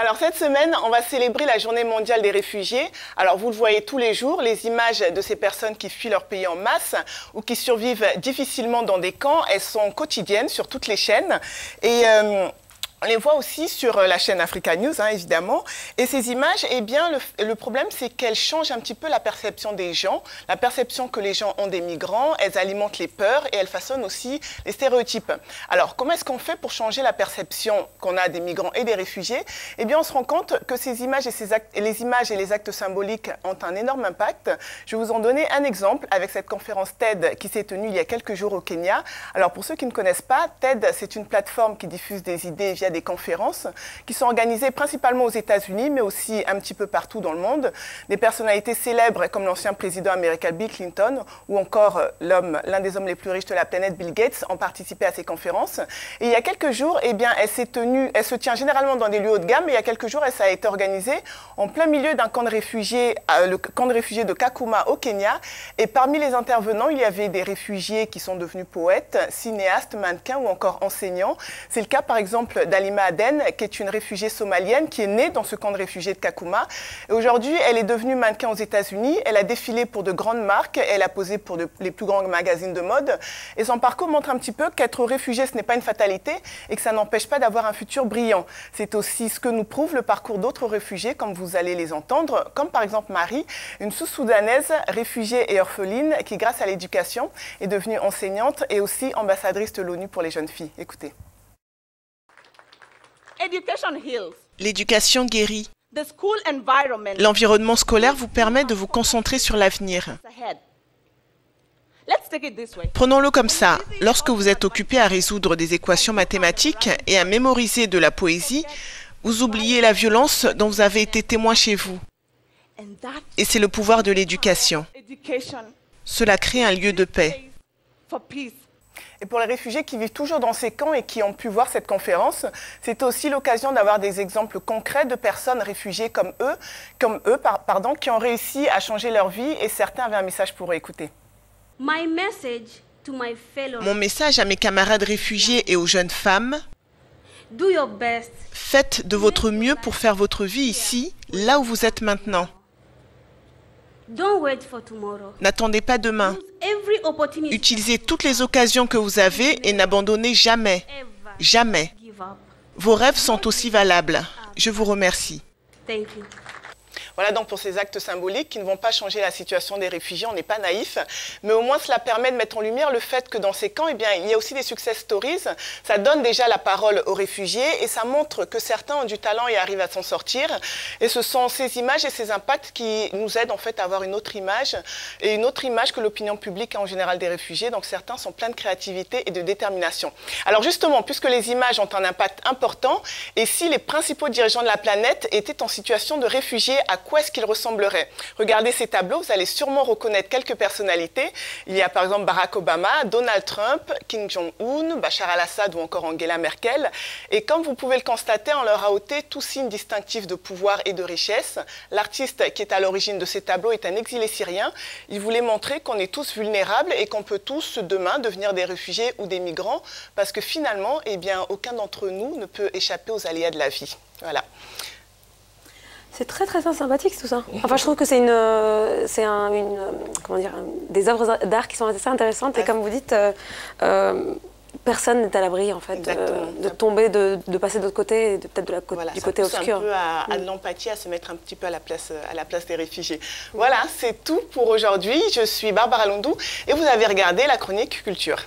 Alors cette semaine, on va célébrer la Journée mondiale des réfugiés. Alors vous le voyez tous les jours, les images de ces personnes qui fuient leur pays en masse ou qui survivent difficilement dans des camps, elles sont quotidiennes sur toutes les chaînes. Et on les voit aussi sur la chaîne Africa News, évidemment. Et ces images, eh bien, le problème, c'est qu'elles changent un petit peu la perception des gens, la perception que les gens ont des migrants. Elles alimentent les peurs et elles façonnent aussi les stéréotypes. Alors, comment est-ce qu'on fait pour changer la perception qu'on a des migrants et des réfugiés? Eh bien, on se rend compte que ces images et les images et les actes symboliques ont un énorme impact. Je vais vous en donner un exemple avec cette conférence TED qui s'est tenue il y a quelques jours au Kenya. Alors, pour ceux qui ne connaissent pas, TED, c'est une plateforme qui diffuse des idées via des conférences qui sont organisées principalement aux États-Unis, mais aussi un petit peu partout dans le monde. Des personnalités célèbres comme l'ancien président américain Bill Clinton ou encore l'un des hommes les plus riches de la planète, Bill Gates, ont participé à ces conférences. Et il y a quelques jours, eh bien, elle se tient généralement dans des lieux haut de gamme, mais il y a quelques jours, ça a été organisé en plein milieu d'un camp de réfugiés, le camp de réfugiés de Kakuma au Kenya. Et parmi les intervenants, il y avait des réfugiés qui sont devenus poètes, cinéastes, mannequins ou encore enseignants. C'est le cas, par exemple, d'Alima Aden, qui est une réfugiée somalienne qui est née dans ce camp de réfugiés de Kakuma. Et aujourd'hui, elle est devenue mannequin aux États-Unis. Elle a défilé pour de grandes marques. Elle a posé pour les plus grands magazines de mode. Et son parcours montre un petit peu qu'être réfugié, ce n'est pas une fatalité et que ça n'empêche pas d'avoir un futur brillant. C'est aussi ce que nous prouve le parcours d'autres réfugiés, comme vous allez les entendre, comme par exemple Marie, une sous-soudanaise, réfugiée et orpheline, qui, grâce à l'éducation, est devenue enseignante et aussi ambassadrice de l'ONU pour les jeunes filles. Écoutez. L'éducation guérit. L'environnement scolaire vous permet de vous concentrer sur l'avenir. Prenons-le comme ça. Lorsque vous êtes occupé à résoudre des équations mathématiques et à mémoriser de la poésie, vous oubliez la violence dont vous avez été témoin chez vous. Et c'est le pouvoir de l'éducation. Cela crée un lieu de paix. Et pour les réfugiés qui vivent toujours dans ces camps et qui ont pu voir cette conférence, c'est aussi l'occasion d'avoir des exemples concrets de personnes réfugiées comme eux, qui ont réussi à changer leur vie, et certains avaient un message pour eux. Écoutez. Mon message à mes camarades réfugiés et aux jeunes femmes: faites de votre mieux pour faire votre vie ici, là où vous êtes maintenant. N'attendez pas demain. Utilisez toutes les occasions que vous avez et n'abandonnez jamais. Jamais. Vos rêves sont aussi valables. Je vous remercie. Voilà donc pour ces actes symboliques qui ne vont pas changer la situation des réfugiés, on n'est pas naïf, mais au moins cela permet de mettre en lumière le fait que dans ces camps, eh bien, il y a aussi des success stories. Ça donne déjà la parole aux réfugiés et ça montre que certains ont du talent et arrivent à s'en sortir. Et ce sont ces images et ces impacts qui nous aident en fait à avoir une autre image, et une autre image que l'opinion publique a en général des réfugiés. Donc certains sont pleins de créativité et de détermination. Alors justement, puisque les images ont un impact important, et si les principaux dirigeants de la planète étaient en situation de réfugiés, à quoi est-ce qu'il ressemblerait? Regardez ces tableaux, vous allez sûrement reconnaître quelques personnalités. Il y a par exemple Barack Obama, Donald Trump, Kim Jong-un, Bachar al-Assad ou encore Angela Merkel. Et comme vous pouvez le constater, on leur a ôté tout signe distinctif de pouvoir et de richesse. L'artiste qui est à l'origine de ces tableaux est un exilé syrien. Il voulait montrer qu'on est tous vulnérables et qu'on peut tous demain devenir des réfugiés ou des migrants, parce que finalement, eh bien, aucun d'entre nous ne peut échapper aux aléas de la vie. Voilà. C'est très très sympathique tout ça. Enfin, je trouve que c'est des œuvres d'art qui sont assez intéressantes, et comme vous dites, personne n'est à l'abri en fait de tomber, de passer de l'autre côté, peut-être du côté obscur. Un peu à de l'empathie, à se mettre un petit peu à la place des réfugiés. Voilà, c'est tout pour aujourd'hui. Je suis Barbara Londou et vous avez regardé la chronique Culture.